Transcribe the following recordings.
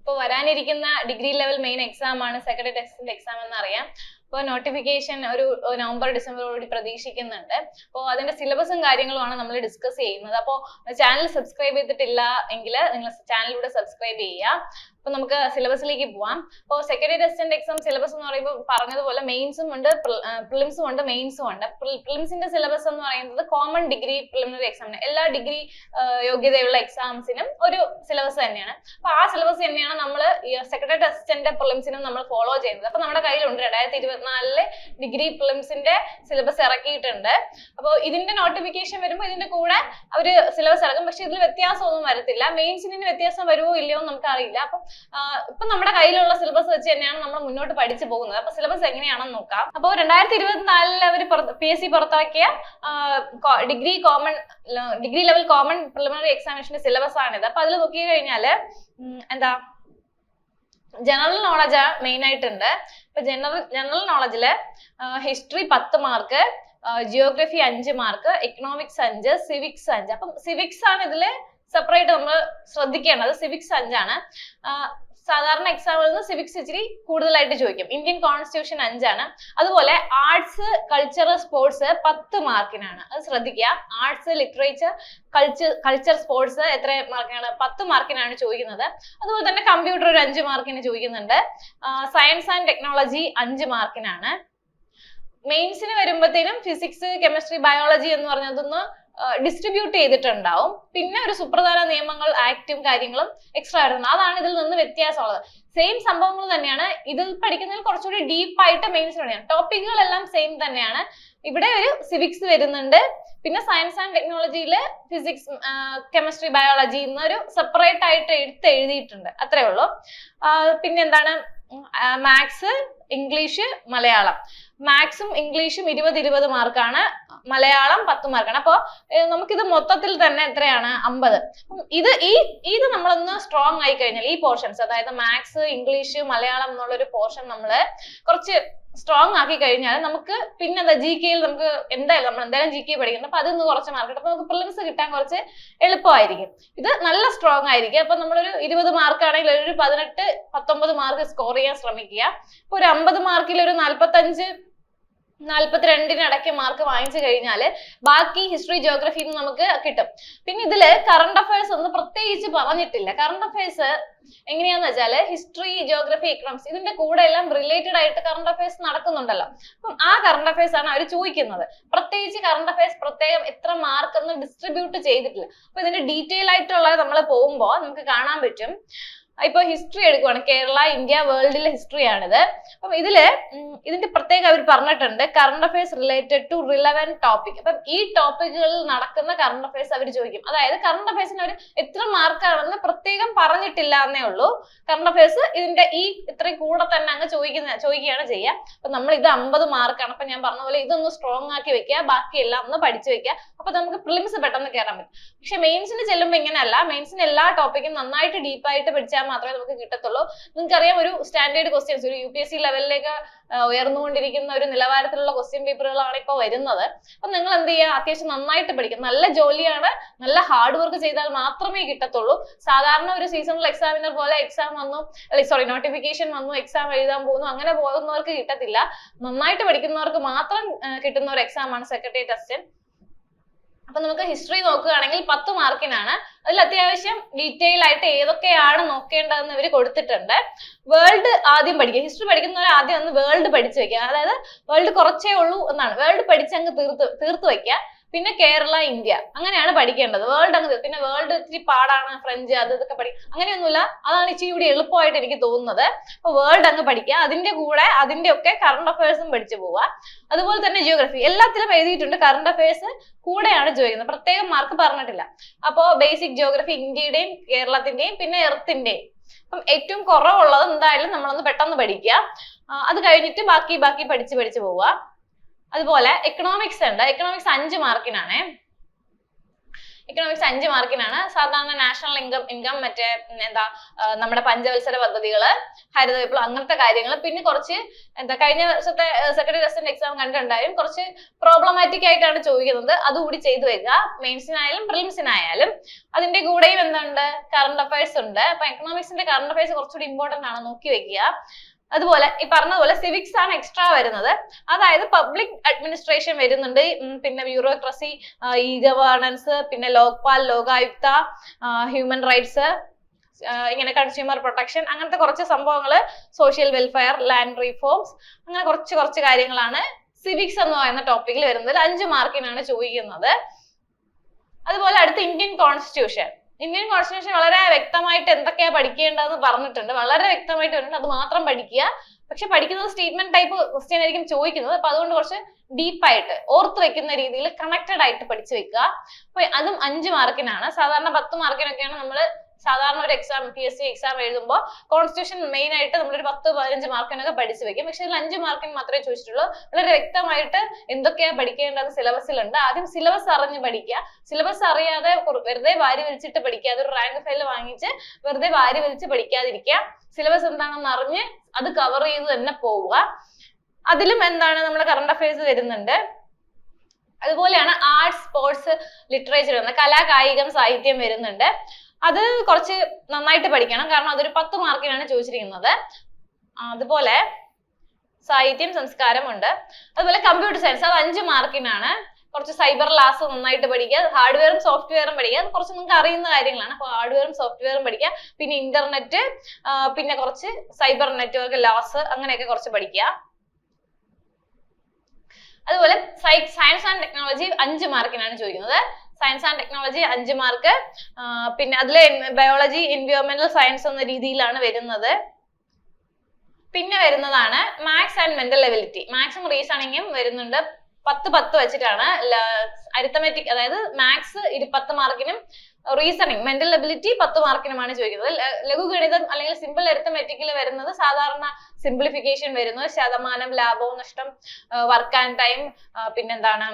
ഇപ്പോൾ വരാനിരിക്കുന്ന degree level main exam ആണ് സെക്രട്ടറി ടെസ്റ്റിന്റെ എക്സാം എന്ന് അറിയാം. അപ്പോൾ നോട്ടിഫിക്കേഷൻ ഒരു നവംബർ ഡിസംബറോടുകൂടി പ്രതീക്ഷിക്കുന്നുണ്ട്. അപ്പോൾ അതിന്റെ സിലബസും കാര്യങ്ങളുമാണ് നമ്മൾ ഡിസ്കസ് ചെയ്യുന്നത്. അപ്പോൾ ചാനൽ സബ്സ്ക്രൈബ് ചെയ്തിട്ടില്ല എങ്കിൽ നിങ്ങൾ ചാനലിലൂടെ സബ്സ്ക്രൈബ് ചെയ്യുക. അപ്പൊ നമുക്ക് സിലബസിലേക്ക് പോവാം. അപ്പോൾ സെക്രട്ടറി ടെസ്റ്റിന്റെ എക്സാം സിലബസ് എന്ന് പറയുമ്പോൾ പറഞ്ഞതുപോലെ മെയിൻസും ഉണ്ട്, പ്രിലിംസും ഉണ്ട്, മെയിൻസും ഉണ്ട്. പ്രിലിംസിന്റെ സിലബസ് എന്ന് പറയുന്നത് കോമൺ ഡിഗ്രി പ്രിലിമിനറി എക്സാമിന് എല്ലാ ഡിഗ്രി യോഗ്യതയുള്ള എക്സാംസിനും ഒരു സിലബസ് തന്നെയാണ്. അപ്പൊ ആ സിലബസ് തന്നെയാണ് നമ്മൾ സെക്രട്ടറി ടെസ്റ്റിന്റെ പ്രിലിംസിനും നമ്മൾ ഫോളോ ചെയ്യുന്നത്. അപ്പൊ നമ്മുടെ കയ്യിലുണ്ട് 2024 ഡിഗ്രി പ്രിലിംസിന്റെ സിലബസ് ഇറക്കിയിട്ടുണ്ട്. അപ്പോൾ ഇതിന്റെ നോട്ടിഫിക്കേഷൻ വരുമ്പോൾ ഇതിന്റെ കൂടെ അവര് സിലബസ് ഇറക്കും. പക്ഷെ ഇതിൽ വ്യത്യാസമൊന്നും വരത്തില്ല. മെയിൻസിന് വ്യത്യാസം വരുമോ ഇല്ലയോ നമുക്ക് അറിയില്ല. അപ്പൊ ഇപ്പൊ നമ്മുടെ കയ്യിലുള്ള സിലബസ് വെച്ച് തന്നെയാണ് നമ്മൾ മുന്നോട്ട് പഠിച്ചു പോകുന്നത്. അപ്പൊ സിലബസ് എങ്ങനെയാണെന്ന് നോക്കാം. അപ്പോൾ 2024 അവർ PSC പുറത്താക്കിയ ഡിഗ്രി ലെവൽ കോമൺ പ്രിലിമിനറി എക്സാമിനേഷന്റെ സിലബസ് ആണിത്. അപ്പൊ അതിൽ നോക്കി കഴിഞ്ഞാല് എന്താ ജനറൽ നോളജ് മെയിൻ ആയിട്ടുണ്ട്. ഇപ്പൊ ജനറൽ നോളജില് history 10 mark, geography 5 mark, economics 5, civics 5. അപ്പം സിവിക്സ് ആണ് ഇതില് സെപ്പറേറ്റ് നമ്മൾ ശ്രദ്ധിക്കേണ്ടത്. സിവിക്സ് 5 ആണ്. സാധാരണ എക്സാമിൽ നിന്ന് സിവിക്സ് ഇച്ചിരി കൂടുതലായിട്ട് ചോദിക്കും. ഇന്ത്യൻ കോൺസ്റ്റിറ്റ്യൂഷൻ 5 ആണ്. അതുപോലെ ആർട്സ്, കൾച്ചർ, സ്പോർട്സ് 10 മാർക്കിനാണ്. അത് ശ്രദ്ധിക്കുക. ആർട്സ്, ലിറ്ററേച്ചർ, കൾച്ചർ, സ്പോർട്സ് എത്ര മാർക്കിനാണ്? 10 മാർക്കിനാണ് ചോദിക്കുന്നത്. അതുപോലെ തന്നെ കമ്പ്യൂട്ടർ ഒരു 5 മാർക്കിന് ചോദിക്കുന്നുണ്ട്. Science and technology 5 മാർക്കിനാണ്. മെയിൻസിന് വരുമ്പോഴത്തേനും ഫിസിക്സ്, കെമിസ്ട്രി, ബയോളജി എന്ന് പറഞ്ഞതൊന്ന് ഡിസ്ട്രിബ്യൂട്ട് ചെയ്തിട്ടുണ്ടാവും. പിന്നെ ഒരു സുപ്രധാന നിയമങ്ങൾ, ആക്റ്റും കാര്യങ്ങളും എക്സ്ട്രാ വരുന്നത്. അതാണ് ഇതിൽ നിന്ന് വ്യത്യാസമുള്ളത്. സെയിം സംഭവങ്ങൾ തന്നെയാണ്. ഇതിൽ പഠിക്കുന്നതിൽ കുറച്ചുകൂടി ഡീപ്പായിട്ട് മെയിൻസ് തന്നെയാണ്. ടോപ്പിക്കുകളെല്ലാം സെയിം തന്നെയാണ്. ഇവിടെ ഒരു സിവിക്സ് വരുന്നുണ്ട്. പിന്നെ സയൻസ് ആൻഡ് ടെക്നോളജിയില് ഫിസിക്സ്, കെമിസ്ട്രി, ബയോളജി എന്നൊരു സെപ്പറേറ്റ് ആയിട്ട് എഴുതിയിട്ടുണ്ട്. അത്രേ ഉള്ളൂ. പിന്നെ എന്താണ് മാത്സ്, ഇംഗ്ലീഷ്, മലയാളം. മാത്സും ഇംഗ്ലീഷും 20 മാർക്കാണ്, മലയാളം 10 മാർക്കാണ്. അപ്പൊ നമുക്കിത് മൊത്തത്തിൽ തന്നെ എത്രയാണ്? 50. ഇത് നമ്മളൊന്ന് സ്ട്രോങ് ആയി കഴിഞ്ഞാൽ ഈ പോർഷൻസ്, അതായത് മാത്സ്, ഇംഗ്ലീഷ്, മലയാളം എന്നുള്ളൊരു പോർഷൻ നമ്മള് കുറച്ച് സ്ട്രോങ് ആക്കി കഴിഞ്ഞാൽ നമുക്ക് പിന്നെ എന്താ GK നമുക്ക് നമ്മൾ എന്തായാലും GK പഠിക്കുന്നത്. അപ്പൊ അതിന്ന് കുറച്ച് മാർക്ക് കിട്ടും. അപ്പൊ നമുക്ക് പ്രിലിംസ് കിട്ടാൻ കുറച്ച് എളുപ്പമായിരിക്കും. ഇത് നല്ല സ്ട്രോങ് ആയിരിക്കും. അപ്പൊ നമ്മളൊരു 20 മാർക്ക് ആണെങ്കിൽ ഒരു 18-19 മാർക്ക് സ്കോർ ചെയ്യാൻ ശ്രമിക്കുക. ഇപ്പൊ ഒരു 50 മാർക്കിൽ ഒരു 42 ഇടയ്ക്ക് മാർക്ക് വാങ്ങിച്ചു കഴിഞ്ഞാൽ ബാക്കി ഹിസ്റ്ററി, ജിയോഗ്രഫി നമുക്ക് കിട്ടും. പിന്നെ ഇതില് കറണ്ട് അഫയേഴ്സ് ഒന്നും പ്രത്യേകിച്ച് പറഞ്ഞിട്ടില്ല. കറണ്ട് അഫയേഴ്സ് എങ്ങനെയാന്ന് വെച്ചാല് ഹിസ്റ്ററി, ജിയോഗ്രഫി, എക്കണോമിക്സ് ഇതിന്റെ കൂടെ എല്ലാം റിലേറ്റഡ് ആയിട്ട് കറണ്ട് അഫയേഴ്സ് നടക്കുന്നുണ്ടല്ലോ. അപ്പം ആ കറണ്ട് അഫയേഴ്സ് ആണ് അവർ ചോദിക്കുന്നത്. പ്രത്യേകിച്ച് കറണ്ട് അഫയേഴ്സ് പ്രത്യേകം എത്ര മാർക്ക് എന്ന് ഡിസ്ട്രിബ്യൂട്ട് ചെയ്തിട്ടില്ല. അപ്പൊ ഇതിന്റെ ഡീറ്റെയിൽ ആയിട്ടുള്ളത് നമ്മൾ പോകുമ്പോൾ നമുക്ക് കാണാൻ പറ്റും. ഇപ്പൊ ഹിസ്റ്ററി എടുക്കുവാണ്, കേരള, ഇന്ത്യ, വേൾഡിലെ ഹിസ്റ്ററി ആണിത്. അപ്പം ഇതിന്റെ പ്രത്യേകം അവർ പറഞ്ഞിട്ടുണ്ട് current affairs related to relevant topic. അപ്പം ഈ ടോപ്പിക്കുകളിൽ നടക്കുന്ന കറണ്ട് അഫയേഴ്സ് അവർ ചോദിക്കും. അതായത് കറണ്ട് അഫയേഴ്സിന് അവർ എത്ര മാർക്കാണെന്ന് പ്രത്യേകം പറഞ്ഞിട്ടില്ല എന്നേ ഉള്ളൂ. കറണ്ട് അഫയേഴ്സ് ഇതിന്റെ ഇത്രയും കൂടെ തന്നെ അങ്ങ് ചോദിക്കുകയാണ് ചെയ്യുക. അപ്പൊ നമ്മൾ ഇത് 50 മാർക്കാണ്. അപ്പൊ ഞാൻ പറഞ്ഞ പോലെ ഇതൊന്ന് സ്ട്രോങ് ആക്കി വെക്കുക, ബാക്കിയെല്ലാം ഒന്ന് പഠിച്ചു വെക്കുക. അപ്പൊ നമുക്ക് പ്രിലിംസ് പെട്ടെന്ന് കയറാൻ പറ്റും. പക്ഷെ മെയിൻസിന് ചെല്ലുമ്പോൾ ഇങ്ങനെയല്ല. മെയിൻസിന് എല്ലാ ടോപ്പിക്കും നന്നായിട്ട് ഡീപ്പായിട്ട് പഠിച്ചാൽ മാത്രമേ നമുക്ക് കിട്ടത്തുള്ളൂ. നിങ്ങൾക്കറിയാം, ഒരു സ്റ്റാൻഡേർഡ് ക്വസ്റ്റ്യൻസ്, ഒരു UPSC ലെവലിലേക്ക് ഉയർന്നുകൊണ്ടിരിക്കുന്ന ഒരു നിലവാരത്തിലുള്ള ക്വസ്റ്റ്യൻ പേപ്പറുകളാണ് ഇപ്പോൾ വരുന്നത്. അപ്പൊ നിങ്ങൾ എന്ത് ചെയ്യുക? അത്യാവശ്യം നന്നായിട്ട് പഠിക്കുക. നല്ല ജോലിയാണ്. നല്ല ഹാർഡ് വർക്ക് ചെയ്താൽ മാത്രമേ കിട്ടത്തുള്ളൂ. സാധാരണ ഒരു സീസണൽ എക്സാമിനർ പോലെ നോട്ടിഫിക്കേഷൻ വന്നു, എക്സാം എഴുതാൻ പോകുന്നു, അങ്ങനെ പോകുന്നവർക്ക് കിട്ടത്തില്ല. നന്നായിട്ട് പഠിക്കുന്നവർക്ക് മാത്രം കിട്ടുന്ന ഒരു എക്സാം ആണ് സെക്രട്ടറി ടെസ്റ്റ്. അപ്പൊ നമുക്ക് ഹിസ്റ്ററി നോക്കുകയാണെങ്കിൽ 10 മാർക്കിനാണ്. അതിൽ അത്യാവശ്യം ഡീറ്റെയിൽ ആയിട്ട് ഏതൊക്കെയാണ് നോക്കേണ്ടതെന്ന് ഇവർ കൊടുത്തിട്ടുണ്ട്. വേൾഡ് ആദ്യം പഠിക്കുക. ഹിസ്റ്ററി പഠിക്കുന്നവർ ആദ്യം ഒന്ന് വേൾഡ് പഠിച്ചു വെക്കുക. അതായത് വേൾഡ് കുറച്ചേ ഉള്ളൂ എന്നാണ്. വേൾഡ് പഠിച്ചങ്ങ് തീർത്ത് വെക്കുക. പിന്നെ കേരള, ഇന്ത്യ അങ്ങനെയാണ് പഠിക്കേണ്ടത്. വേൾഡ് അങ്ങ് പിന്നെ വേൾഡ് ഇച്ചിരി പാടാണ്, ഫ്രഞ്ച് ഇതൊക്കെ പഠിക്കും, അങ്ങനെയൊന്നുമില്ല. അതാണ് ഇച്ചിരി കൂടി എളുപ്പമായിട്ട് എനിക്ക് തോന്നുന്നത്. അപ്പൊ വേൾഡ് അങ്ങ് പഠിക്കുക. അതിന്റെ കൂടെ അതിന്റെ ഒക്കെ കറണ്ട് അഫയേഴ്സും പഠിച്ചു പോവുക. അതുപോലെ തന്നെ ജിയോഗ്രഫി എല്ലാത്തിലും എഴുതിയിട്ടുണ്ട്. കറണ്ട് അഫയേഴ്സ് കൂടെയാണ് ചോദിക്കുന്നത്. പ്രത്യേകം മാർക്ക് പറഞ്ഞിട്ടില്ല. അപ്പോ ബേസിക് ജിയോഗ്രഫി ഇന്ത്യയുടെയും കേരളത്തിന്റെയും പിന്നെ എർത്തിന്റെയും. അപ്പം ഏറ്റവും കുറവുള്ളത് എന്തായാലും നമ്മളൊന്ന് പെട്ടെന്ന് പഠിക്കുക. അത് കഴിഞ്ഞിട്ട് ബാക്കി പഠിച്ചു പോവുക. അതുപോലെ എക്കണോമിക്സ് ഉണ്ട്. എക്കണോമിക്സ് 5 മാർക്കിനാണ്. ഇക്കണോമിക്സ് 5 മാർക്കിനാണ്. സാധാരണ നാഷണൽ ഇൻകം മറ്റേ എന്താ നമ്മുടെ പഞ്ചവത്സര പദ്ധതികള്, ഹരിത വിപ്ലവം, അങ്ങനത്തെ കാര്യങ്ങൾ. പിന്നെ കുറച്ച് എന്താ കഴിഞ്ഞ വർഷത്തെ സെക്രട്ടറി റെസിഡന്റ് എക്സാം കണ്ടിട്ടുണ്ടായും, കുറച്ച് പ്രോബ്ലമാറ്റിക് ആയിട്ടാണ് ചോദിക്കുന്നത്. അതുകൂടി ചെയ്തു വെക്കുക, മെയിൻസിനായാലും പ്രിലിംസിനായാലും. അതിന്റെ കൂടെയും എന്തുണ്ട്, കറണ്ട് അഫയേഴ്സ് ഉണ്ട്. അപ്പൊ എക്കണോമിക്സിന്റെ കറണ്ട് അഫയേഴ്സ് കുറച്ചുകൂടി ഇമ്പോർട്ടന്റ് ആണ്, നോക്കി വെക്കുക. അതുപോലെ ഈ പറഞ്ഞതുപോലെ സിവിക്സ് ആണ് എക്സ്ട്രാ വരുന്നത്. അതായത് പബ്ലിക് അഡ്മിനിസ്ട്രേഷൻ വരുന്നുണ്ട്, പിന്നെ ബ്യൂറോക്രസി, ഇ ഗവേണൻസ്, പിന്നെ ലോക്പാൽ, ലോകായുക്ത, ഹ്യൂമൻ റൈറ്റ്സ്, ഇങ്ങനെ കൺസ്യൂമർ പ്രൊട്ടക്ഷൻ, അങ്ങനത്തെ കുറച്ച് സംഭവങ്ങൾ, സോഷ്യൽ വെൽഫെയർ, ലാൻഡ് റീഫോംസ്, അങ്ങനെ കുറച്ച് കാര്യങ്ങളാണ് സിവിക്സ് എന്ന് പറയുന്ന ടോപ്പിക്കിൽ വരുന്നത്. 5 മാർക്കിനാണ് ചോദിക്കുന്നത്. അതുപോലെ അടുത്ത ഇന്ത്യൻ കോൺസ്റ്റിറ്റ്യൂഷൻ. ഇന്ത്യൻ കോൺസ്റ്റിറ്റ്യൂഷൻ വളരെ വ്യക്തമായിട്ട് എന്തൊക്കെയാ പഠിക്കേണ്ടതെന്ന് പറഞ്ഞിട്ടുണ്ട്, വളരെ വ്യക്തമായിട്ട് വരുന്നുണ്ട്. അത് മാത്രം പഠിക്കുക. പക്ഷെ പഠിക്കുന്നത് സ്റ്റേറ്റ്മെന്റ് ടൈപ്പ് ക്വസ്റ്റ്യൻ ആയിരിക്കും ചോദിക്കുന്നത്. അപ്പൊ അതുകൊണ്ട് കുറച്ച് ഡീപ്പായിട്ട് ഓർത്ത് വെക്കുന്ന രീതിയിൽ കണക്റ്റഡ് ആയിട്ട് പഠിച്ചു വെക്കുക. അപ്പൊ അതും 5 മാർക്കിനാണ്. സാധാരണ 10 മാർക്കിനൊക്കെയാണ് നമ്മൾ സാധാരണ ഒരു എക്സാം, PSC എക്സാം എഴുതുമ്പോൾ കോൺസ്റ്റിറ്റ്യൂഷൻ മെയിൻ ആയിട്ട് നമ്മളൊരു 10-15 മാർക്കിനൊക്കെ പഠിച്ചു വെക്കും. പക്ഷെ ഇതിൽ 5 മാർക്കിന് മാത്രമേ ചോദിച്ചിട്ടുള്ളൂ. വളരെ വ്യക്തമായിട്ട് എന്തൊക്കെയാ പഠിക്കേണ്ടത് സിലബസിലുണ്ട്. ആദ്യം സിലബസ് അറിഞ്ഞ് പഠിക്കുക. സിലബസ് അറിയാതെ വെറുതെ വാരി വലിച്ചിട്ട് പഠിക്കുക. അതൊരു റാങ്ക് ഫയൽ വാങ്ങിച്ച് വെറുതെ വാരി വലിച്ച് പഠിക്കാതിരിക്കുക. സിലബസ് എന്താണെന്ന് അറിഞ്ഞ് അത് കവർ ചെയ്ത് തന്നെ പോവുക. അതിലും എന്താണ് നമ്മുടെ കറണ്ട് അഫയേഴ്സ് വരുന്നുണ്ട്. അതുപോലെയാണ് ആർട്സ്, സ്പോർട്സ്, ലിറ്ററേച്ചർ വരുന്നത്. കലാ, കായികം, സാഹിത്യം വരുന്നുണ്ട്. അത് കുറച്ച് നന്നായിട്ട് പഠിക്കണം, കാരണം അതൊരു 10 മാർക്കിനാണ് ചോദിച്ചിരിക്കുന്നത്. അതുപോലെ സാഹിത്യം, സംസ്കാരം ഉണ്ട്. അതുപോലെ കമ്പ്യൂട്ടർ സയൻസ്, അത് 5 മാർക്കിനാണ്. കുറച്ച് സൈബർ ലാസ് നന്നായിട്ട് പഠിക്കുക. ഹാർഡ്വെയറും സോഫ്റ്റ്വെയറും പഠിക്കുക. അത് കുറച്ച് നിങ്ങൾക്ക് അറിയുന്ന കാര്യങ്ങളാണ്. അപ്പോൾ ഹാർഡ്വെയറും സോഫ്റ്റ്വെയറും പഠിക്കുക. പിന്നെ ഇന്റർനെറ്റ്, പിന്നെ കുറച്ച് സൈബർ നെറ്റ്വർക്ക് ലാസ്, അങ്ങനെയൊക്കെ കുറച്ച് പഠിക്കുക. അതുപോലെ സയൻസ് ആൻഡ് ടെക്നോളജി 5 മാർക്കിനാണ് ചോദിക്കുന്നത്. Science and technology 5 mark. പിന്നെ അതിലെ ബയോളജി, എൻവയോൺമെന്റൽ സയൻസ് എന്ന രീതിയിലാണ് വരുന്നത്. പിന്നെ വരുന്നതാണ് മാത്സ് ആൻഡ് മെന്റൽ എബിലിറ്റി. മാത്സും റീസണിങ്ങും വരുന്നുണ്ട്. 10 വെച്ചിട്ടാണ്. അരിത്തമെറ്റിക്, അതായത് മാത്സ് 10 മാർക്കിനും റീസണിങ്, മെന്റൽ എബിലിറ്റി 10 മാർക്കിനുമാണ് ചോദിക്കുന്നത്. ലഘുഗണിതം അല്ലെങ്കിൽ സിമ്പിൾ അരിത്തമെറ്റിക്കിൽ വരുന്നത് സാധാരണ സിംപ്ലിഫിക്കേഷൻ വരുന്നു, ശതമാനം, ലാഭവും നഷ്ടം, വർക്ക് ആൻഡ് ടൈം, പിന്നെന്താണ്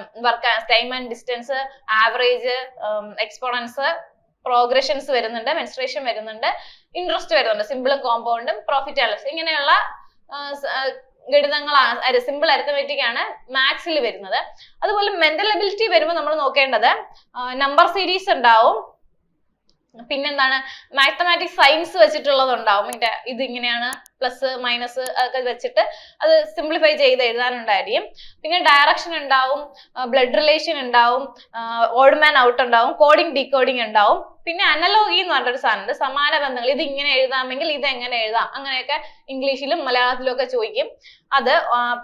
time and distance, average, exponents, progressions വരുന്നുണ്ട്, മെൻസ്ട്രേഷൻ വരുന്നുണ്ട്, ഇൻട്രസ്റ്റ് വരുന്നുണ്ട്, സിമ്പിളും കോമ്പൗണ്ടും, പ്രോഫിറ്റ് ആൻഡ് ലോസ്, ഇങ്ങനെയുള്ള ഗണിതങ്ങളാണ്, സിമ്പിൾ അരിത്തമെറ്റിക് ആണ് മാത്സിൽ വരുന്നത്. അതുപോലെ മെന്റൽ എബിലിറ്റി വരുമ്പോൾ നമ്മൾ നോക്കേണ്ടത് നമ്പർ സീരീസ് ഉണ്ടാവും, പിന്നെന്താണ് മാത്തമാറ്റിക്സ് സയൻസ് വെച്ചിട്ടുള്ളത് ഉണ്ടാവും. ഇത് ഇങ്ങനെയാണ്, പ്ലസ് മൈനസ് ഒക്കെ വെച്ചിട്ട് അത് സിംപ്ലിഫൈ ചെയ്ത് എഴുതാനുണ്ടായിരിക്കും. പിന്നെ ഡയറക്ഷൻ ഉണ്ടാവും, ബ്ലഡ് റിലേഷൻ ഉണ്ടാവും, ഓഡ് മാൻ ഔട്ട് ഉണ്ടാവും, കോഡിങ് ഡീകോഡിങ് ഉണ്ടാവും. പിന്നെ അനലോഗി എന്ന് പറഞ്ഞൊരു സാധനമുണ്ട്, സമാന ബന്ധങ്ങൾ. ഇത് ഇങ്ങനെ എഴുതാമെങ്കിൽ ഇത് എങ്ങനെ എഴുതാം, അങ്ങനെയൊക്കെ ഇംഗ്ലീഷിലും മലയാളത്തിലും ഒക്കെ ചോദിക്കും. അത്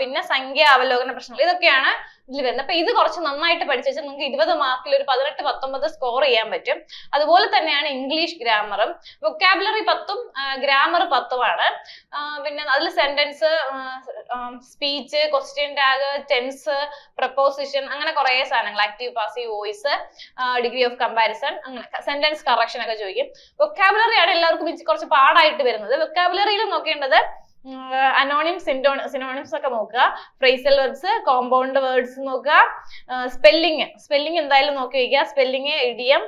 പിന്നെ സംഖ്യ അവലോകന പ്രശ്നങ്ങൾ, ഇതൊക്കെയാണ് ഇതിൽ വരുന്നത്. അപ്പൊ ഇത് കുറച്ച് നന്നായിട്ട് പഠിച്ചു വെച്ചാൽ നിങ്ങൾക്ക് 20 മാർക്കിൽ ഒരു 18-19 സ്കോർ ചെയ്യാൻ പറ്റും. അതുപോലെ തന്നെയാണ് ഇംഗ്ലീഷ് ഗ്രാമറും. വൊക്കാബുലറി 10ഉം ഗ്രാമർ 10ഉമാണ്. പിന്നെ അതിൽ sentence, speech, question tag, tense, preposition, അങ്ങനെ കുറെ സാധനങ്ങൾ, active passive voice, degree of comparison, അങ്ങനെ സെന്റൻസ് കറക്ഷൻ ഒക്കെ ചോദിക്കും. വൊക്കാബുലറി ആണ് എല്ലാവർക്കും കുറച്ച് പാടായിട്ട് വരുന്നത്. വൊക്കാബുലറിയിൽ നോക്കേണ്ടത് അനോണിംസ്, സിനോണിംസ് ഒക്കെ നോക്കുക, ഫ്രേസൽ വേർഡ്സ്, കോമ്പൗണ്ട് വേർഡ്സ് നോക്കുക, സ്പെല്ലിംഗ് എന്തായാലും നോക്കി വയ്ക്കുക, സ്പെല്ലിംഗ്, ഇഡിയം,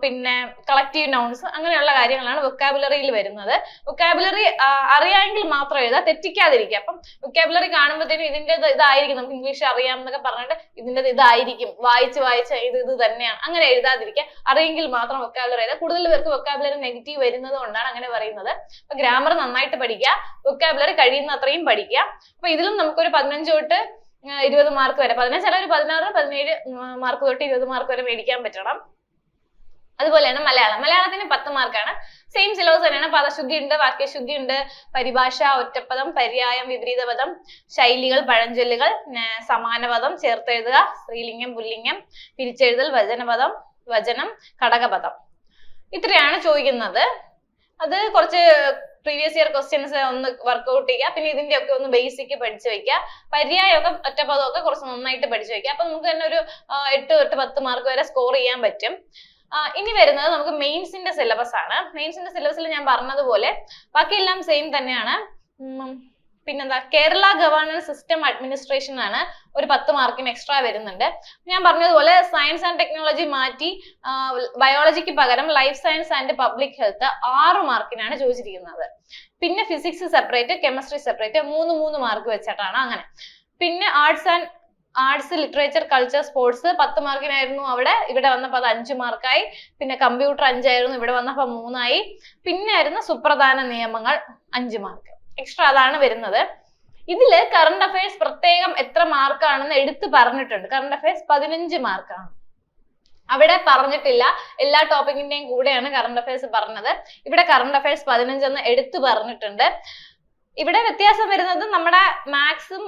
പിന്നെ കളക്റ്റീവ് നൗൺസ്, അങ്ങനെയുള്ള കാര്യങ്ങളാണ് വൊക്കാബുലറിയിൽ വരുന്നത്. വൊക്കാബുലറി അറിയാമെങ്കിൽ മാത്രം എഴുതുക, തെറ്റിക്കാതിരിക്കുക. അപ്പം വൊക്കാബുലറി കാണുമ്പോഴത്തേനും ഇതിന്റെ ഇതായിരിക്കും, നമുക്ക് ഇംഗ്ലീഷ് അറിയാം എന്നൊക്കെ പറഞ്ഞിട്ട് ഇതിന്റെ ഇതായിരിക്കും, വായിച്ച് ഇത് തന്നെയാണ്, അങ്ങനെ എഴുതാതിരിക്കുക. അറിയെങ്കിൽ മാത്രം വൊക്കാബുലറി എഴുതുക. കൂടുതൽ പേർക്ക് വൊക്കാബുലറി നെഗറ്റീവ് വരുന്നത് കൊണ്ടാണ് അങ്ങനെ പറയുന്നത്. അപ്പൊ ഗ്രാമർ നന്നായിട്ട് പഠിക്കുക, വൊക്കാബുലറി കഴിയുന്ന അത്രയും പഠിക്കുക. അപ്പൊ ഇതിലും നമുക്കൊരു 15 തൊട്ട് 20 മാർക്ക് വരെ, 15 ചില ഒരു 16-17 മാർക്ക് തൊട്ട് 20 മാർക്ക് വരെ മേടിക്കാൻ പറ്റണം. അതുപോലെയാണ് മലയാളത്തിന് 10 മാർക്കാണ്. സെയിം സിലബസ് തന്നെയാണ്. പദശുദ്ധി ഉണ്ട്, വാക്യശുദ്ധി ഉണ്ട്, പരിഭാഷ, ഒറ്റപ്പദം, പര്യായം, വിപരീതപദം, ശൈലികൾ, പഴഞ്ചൊല്ലുകൾ, സമാനപദം, ചേർത്തെഴുതുക, സ്ത്രീലിംഗം, പുല്ലിംഗം, പിരിച്ചെഴുതൽ, വചനപദം, വചനം, ഘടകപദം, ഇത്രയാണ് ചോദിക്കുന്നത്. അത് കുറച്ച് പ്രീവിയസ് ഇയർ ക്വസ്റ്റ്യൻസ് ഒന്ന് വർക്ക്ഔട്ട് ചെയ്യുക. പിന്നെ ഇതിന്റെ ഒക്കെ ഒന്ന് ബേസിക് പഠിച്ചു വെക്കുക. പര്യായമൊക്കെ ഒറ്റപ്പദമൊക്കെ കുറച്ച് നന്നായിട്ട് പഠിച്ചു വെക്കുക. അപ്പൊ നമുക്ക് തന്നെ ഒരു 8 തൊട്ട് 10 മാർക്ക് വരെ സ്കോർ ചെയ്യാൻ പറ്റും. ഇനി വരുന്നത് നമുക്ക് മെയിൻസിന്റെ സിലബസ് ആണ്. മെയിൻസിന്റെ സിലബസിൽ ഞാൻ പറഞ്ഞതുപോലെ ബാക്കിയെല്ലാം സെയിം തന്നെയാണ്. പിന്നെന്താ കേരള ഗവേണൻസ് സിസ്റ്റം അഡ്മിനിസ്ട്രേഷൻ ആണ് ഒരു 10 മാർക്കിന് എക്സ്ട്രാ വരുന്നുണ്ട്. ഞാൻ പറഞ്ഞതുപോലെ സയൻസ് ആൻഡ് ടെക്നോളജി മാറ്റി ബയോളജിക്ക് പകരം life science and public health 6 മാർക്കിനാണ് ചോദിച്ചിരിക്കുന്നത്. പിന്നെ physics separate, chemistry separate, 3 mark വെച്ചിട്ടാണ് അങ്ങനെ. പിന്നെ ആർട്സ് ലിറ്ററേച്ചർ കൾച്ചർ സ്പോർട്സ് 10 മാർക്കിനായിരുന്നു അവിടെ, ഇവിടെ വന്നപ്പോൾ അത് 5 മാർക്കായി. പിന്നെ കമ്പ്യൂട്ടർ 5 ആയിരുന്നു, ഇവിടെ വന്നപ്പോൾ 3 ആയി. പിന്നെ ആയിരുന്നു സുപ്രധാന നിയമങ്ങൾ 5 മാർക്ക് എക്സ്ട്രാ, അതാണ് വരുന്നത്. ഇതില് കറണ്ട് അഫയേഴ്സ് പ്രത്യേകം എത്ര മാർക്കാണെന്ന് എടുത്തു പറഞ്ഞിട്ടുണ്ട്. കറണ്ട് അഫയേഴ്സ് 15 മാർക്കാണ്. അവിടെ പറഞ്ഞിട്ടില്ല, എല്ലാ ടോപ്പിക്കിന്റെയും കൂടെയാണ് കറണ്ട് അഫയേഴ്സ് പറഞ്ഞത്. ഇവിടെ കറണ്ട് അഫയേഴ്സ് 15 എന്ന് എടുത്തു പറഞ്ഞിട്ടുണ്ട്. ഇവിടെ വ്യത്യാസം വരുന്നത് നമ്മുടെ മാത്സും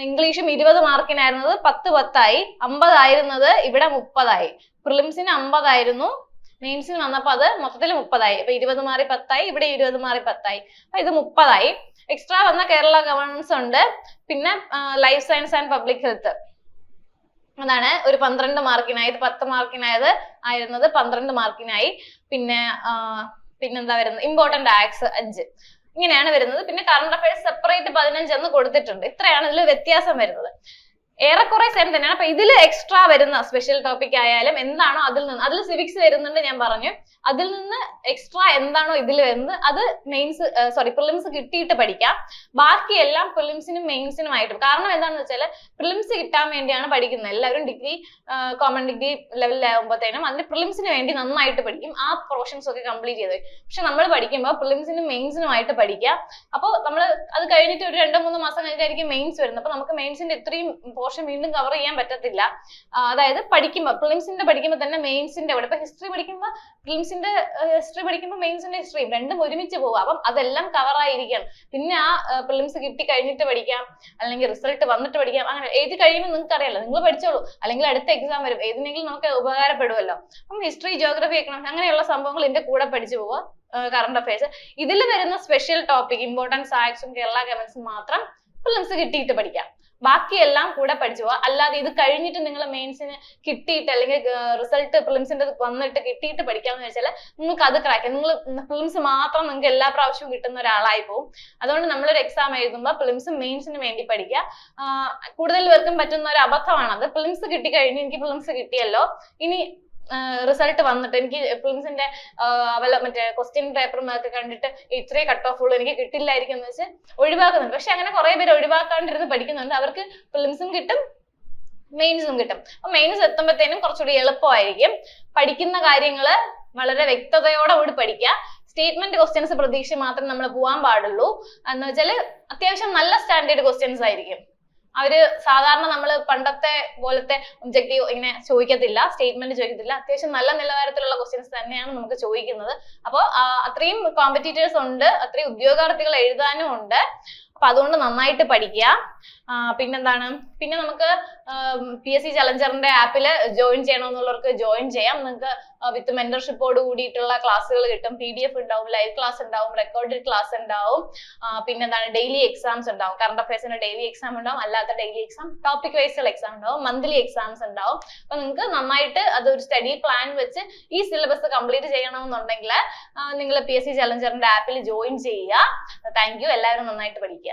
ഇംഗ്ലീഷും 20 മാർക്കിനായിരുന്നത് 10 ആയി, 50 ആയിരുന്നത് ഇവിടെ 30 ആയി. പ്രിലിംസിന് 50 ആയിരുന്നു, മെയിൻസിന് വന്നപ്പോൾ അത് മൊത്തത്തിൽ 30 ആയി. അപ്പൊ 20 മാറി 10 ആയി, ഇവിടെ 20 മാറി 10 ആയി. അപ്പൊ ഇത് 30 ആയി. എക്സ്ട്രാ വന്ന കേരള ഗവേണൻസ് ഉണ്ട്, പിന്നെ life science and public health അതാണ് ഒരു 12 മാർക്കിനായി. 10 മാർക്കിനായത് ആയിരുന്നത് 12 മാർക്കിനായി. പിന്നെന്താ വരുന്നത്, ഇമ്പോർട്ടന്റ് ആക്ട്സ് 5 ഇങ്ങനെയാണ് വരുന്നത്. പിന്നെ കറണ്ട് അഫയേഴ്സ് സെപ്പറേറ്റ് 15 എന്ന് കൊടുത്തിട്ടുണ്ട്. ഇത്രയാണ് ഇതിൽ വ്യത്യാസം വരുന്നത്. ഏറെക്കുറെ സെയിം തന്നെയാണ്. അപ്പൊ ഇതിൽ എക്സ്ട്രാ വരുന്ന സ്പെഷ്യൽ ടോപ്പിക് ആയാലും എന്താണോ അതിൽ സിവിക്സ് വരുന്നുണ്ട് ഞാൻ പറഞ്ഞു, അതിൽ നിന്ന് എക്സ്ട്രാ എന്താണോ ഇതിൽ വരുന്നത് അത് പ്രിലിംസ് കിട്ടിയിട്ട് പഠിക്കാം. ബാക്കിയെല്ലാം പ്രിലിംസിനും മെയിൻസിനുമായിട്ടും. കാരണം എന്താണെന്ന് വെച്ചാൽ പ്രിലിംസ് കിട്ടാൻ വേണ്ടിയാണ് പഠിക്കുന്നത്. എല്ലാവരും ഡിഗ്രി കോമൺ ഡിഗ്രി ലെവലിലാകുമ്പോഴത്തേനും അതിന് പ്രിലിംസിന് വേണ്ടി നന്നായിട്ട് പഠിക്കും, ആ പോർഷൻസ് ഒക്കെ കംപ്ലീറ്റ് ചെയ്ത്. പക്ഷെ നമ്മൾ പഠിക്കുമ്പോൾ പ്രിലിംസിനും മെയിൻസിനുമായിട്ട് പഠിക്കുക. അപ്പോൾ നമ്മൾ അത് കഴിഞ്ഞിട്ട് ഒരു 2-3 മാസം കഴിഞ്ഞിട്ടായിരിക്കും മെയിൻസ് വരുന്നത്. അപ്പൊ നമുക്ക് മെയിൻസിന്റെ ഇത്രയും പോർഷൻ വീണ്ടും കവർ ചെയ്യാൻ പറ്റത്തില്ല. അതായത് പ്രിലിംസിന്റെ പഠിക്കുമ്പോൾ തന്നെ മെയിൻസിന്റെ അവിടെ, ഇപ്പൊ ഹിസ്റ്ററി പഠിക്കുമ്പോൾ പ്രിലിംസിന്റെ ഹിസ്റ്ററി പഠിക്കുമ്പോൾ മെയിൻസിന്റെ ഹിസ്റ്ററിയും രണ്ടും ഒരുമിച്ച് പോകും. അപ്പം അതെല്ലാം കവർ ആയിരിക്കണം. പിന്നെ ആ പ്രിലിംസ് കിട്ടി കഴിഞ്ഞിട്ട് പഠിക്കാം, അല്ലെങ്കിൽ റിസൾട്ട് വന്നിട്ട് പഠിക്കാം. അങ്ങനെ എഴുതി കഴിയുമ്പോൾ നിങ്ങൾക്ക് അറിയാലോ, നിങ്ങൾ പഠിച്ചോളൂ, അല്ലെങ്കിൽ അടുത്ത എക്സാം വരും, ഏതിനെങ്കിലും നമുക്ക് ഉപകാരപ്പെടുമല്ലോ. അപ്പം ഹിസ്റ്ററി, ജോഗ്രഫി, എക്കണോമിക്സ് അങ്ങനെയുള്ള സംഭവങ്ങൾ ഇതിന്റെ കൂടെ പഠിച്ചു പോവുക. കറണ്ട് അഫയേഴ്സ് ഇതിൽ വരുന്ന സ്പെഷ്യൽ ടോപ്പിക് ഇമ്പോർട്ടൻസ് ആക്ട്സും കേരള ഗവേണൻസും മാത്രം പ്രിലിംസ് കിട്ടിയിട്ട് പഠിക്കാം. ബാക്കിയെല്ലാം കൂടെ പഠിച്ചു പോവാ. അല്ലാതെ ഇത് കഴിഞ്ഞിട്ട് നിങ്ങൾ മെയിൻസിന് കിട്ടിയിട്ട് അല്ലെങ്കിൽ റിസൾട്ട് പ്രിലിംസിന്റെ വന്നിട്ട് കിട്ടിയിട്ട് പഠിക്കാന്ന് വെച്ചാൽ നിങ്ങൾക്ക് അത് ക്രാക്ക്, നിങ്ങൾ പ്രിലിംസ് മാത്രം നിങ്ങൾക്ക് എല്ലാ പ്രാവശ്യവും കിട്ടുന്ന ഒരാളായി പോകും. അതുകൊണ്ട് നമ്മളൊരു എക്സാം എഴുതുമ്പോൾ പ്രിലിംസും മെയിൻസിന് വേണ്ടി പഠിക്കുക. കൂടുതൽ പേർക്കും പറ്റുന്ന ഒരു അബദ്ധമാണത്. പ്രിലിംസ് കിട്ടിക്കഴിഞ്ഞു, എനിക്ക് പ്രിലിംസ് കിട്ടിയല്ലോ, ഇനി റിസൾട്ട് വന്നിട്ട് എനിക്ക് പ്രിലിംസിന്റെ മറ്റേ ക്വസ്റ്റ്യൻ പേപ്പറും ഒക്കെ കണ്ടിട്ട് ഇത്രയും കട്ട് ഓഫ് ഉള്ളൂ, എനിക്ക് കിട്ടില്ലായിരിക്കും എന്ന് വെച്ച് ഒഴിവാക്കുന്നുണ്ട്. പക്ഷെ അങ്ങനെ കുറെ പേര് ഒഴിവാക്കാണ്ടിരുന്ന് പഠിക്കുന്നുണ്ട്. അവർക്ക് പ്രിലിംസും കിട്ടും, മെയിൻസും കിട്ടും. അപ്പൊ മെയിൻസ് എത്തുമ്പോഴത്തേനും കുറച്ചുകൂടി എളുപ്പമായിരിക്കും. പഠിക്കുന്ന കാര്യങ്ങള് വളരെ വ്യക്തതയോടെ കൂടി പഠിക്കുക. സ്റ്റേറ്റ്മെന്റ് ക്വസ്റ്റ്യൻസ് പ്രതീക്ഷ മാത്രം നമ്മൾ പോകാൻ പാടുള്ളൂ. എന്ന് വെച്ചാല് അത്യാവശ്യം നല്ല സ്റ്റാൻഡേർഡ് ക്വസ്റ്റ്യൻസ് ആയിരിക്കും. അവര് സാധാരണ നമ്മൾ പണ്ടത്തെ പോലത്തെ ഒബ്ജക്റ്റീവ് ഇങ്ങനെ ചോദിക്കത്തില്ല, സ്റ്റേറ്റ്മെന്റ് ചോദിക്കത്തില്ല. അത്യാവശ്യം നല്ല നിലവാരത്തിലുള്ള ക്വസ്റ്റ്യൻസ് തന്നെയാണ് നമുക്ക് ചോദിക്കുന്നത്. അപ്പോൾ അത്രയും കോമ്പറ്റീറ്റേഴ്സ് ഉണ്ട്, അത്രയും ഉദ്യോഗാർത്ഥികൾ എഴുതാനും ഉണ്ട്. അപ്പൊ അതുകൊണ്ട് നന്നായിട്ട് പഠിക്കുക. പിന്നെന്താണ്, പിന്നെ നമുക്ക് PSC ചലഞ്ചറിന്റെ ആപ്പിൽ ജോയിൻ ചെയ്യണമെന്നുള്ളവർക്ക് ജോയിൻ ചെയ്യാം. നിങ്ങൾക്ക് വിത്ത് മെന്റർഷിപ്പോട് കൂടിയിട്ടുള്ള ക്ലാസ്സുകൾ കിട്ടും. PDF ഉണ്ടാവും, ലൈവ് ക്ലാസ് ഉണ്ടാവും, റെക്കോർഡഡ് ക്ലാസ് ഉണ്ടാവും. പിന്നെന്താണ്, ഡെയിലി എക്സാംസ് ഉണ്ടാവും. കറണ്ട് അഫയേഴ്സിന് ഡെയിലി എക്സാം ഉണ്ടാവും, അല്ലാത്ത ഡെയിലി എക്സാം, ടോപ്പിക് വൈസുള്ള എക്സാം ഉണ്ടാവും, മന്ത്ലി എക്സാംസ് ഉണ്ടാവും. അപ്പൊ നിങ്ങൾക്ക് നന്നായിട്ട് അതൊരു സ്റ്റഡി പ്ലാൻ വെച്ച് ഈ സിലബസ് കംപ്ലീറ്റ് ചെയ്യണമെന്നുണ്ടെങ്കിൽ നിങ്ങൾ PSC ചലഞ്ചറിന്റെ ആപ്പിൽ ജോയിൻ ചെയ്യുക. Thank you. എല്ലാവരും നന്നായിട്ട് പഠിക്കുക.